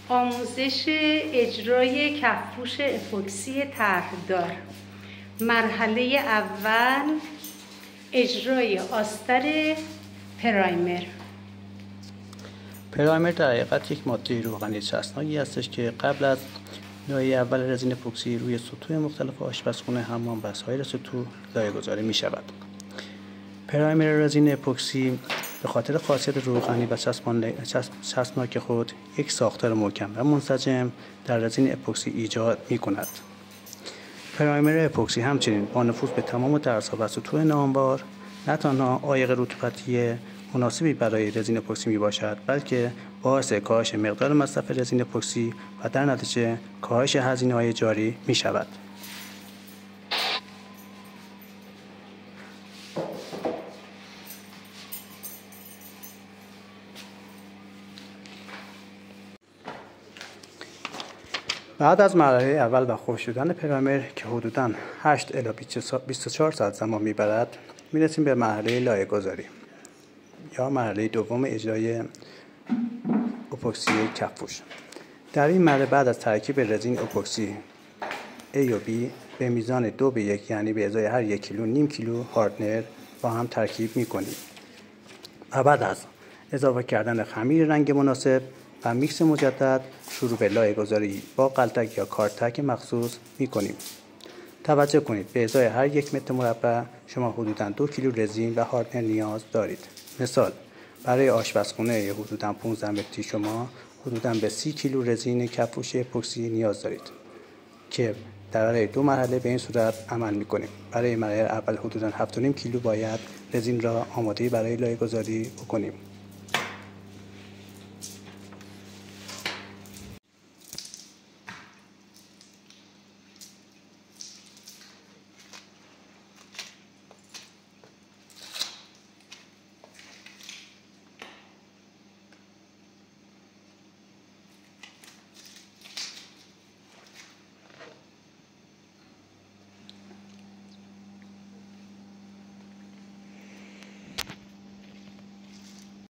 آموزش اجرای کفپوش اپوکسی طرحدار. مرحله اول اجرای آستر پرایمر. پرایمر در حقیقت یک ماده روغنی چسبناکی هستش که قبل از لایه اول رزین اپوکسی روی سطوح مختلف آشپزخانه، حمام و سایر سطوح لایه‌گذاری می شود. پرایمر رزین اپوکسی به خاطر خاصیت روغنی و چسبناک خود یک ساختار محکم و منسجم در رزین اپوکسی ایجاد می کند. پرایمر اپوکسی همچنین با نفوذ به تمام درزها و سطوح ناهموار نه تنها عایق رطوبتی مناسبی برای رزین اپوکسی می باشد، بلکه باعث کاهش مقدار مصرف رزین اپوکسی و در نتیجه کاهش هزینه‌های جاری می شود. بعد از مرحله اول و خشک شدن پرایمر که حدوداً 8 الی 24 ساعت زمان میبرد، میرسیم به مرحله لایه‌گذاری یا مرحله دوم اجرای اپوکسی کفپوش. در این مرحله بعد از ترکیب رزین اپوکسی A و B به میزان 2:1، یعنی به ازای هر 1 کیلو نیم کیلو هاردنر با هم ترکیب میکنیم و بعد از اضافه کردن خمیر رنگ مناسب و میکس مجدد شروع به لایه‌گذاری با قلتک یا کارتک مخصوص میکنیم. توجه کنید به ازای هر 1 متر مربع شما حدوداً 2 کیلو رزین و هاردنر نیاز دارید. مثال برای آشپزخانه حدوداً 15 متری شما حدوداً به 30 کیلو رزین کفپوش اپوکسی نیاز دارید که برای 2 مرحله به این صورت عمل میکنیم. برای مرحله اول حدوداً 7.5 کیلو باید رزین را آماده برای لایه‌گذاری بکنیم.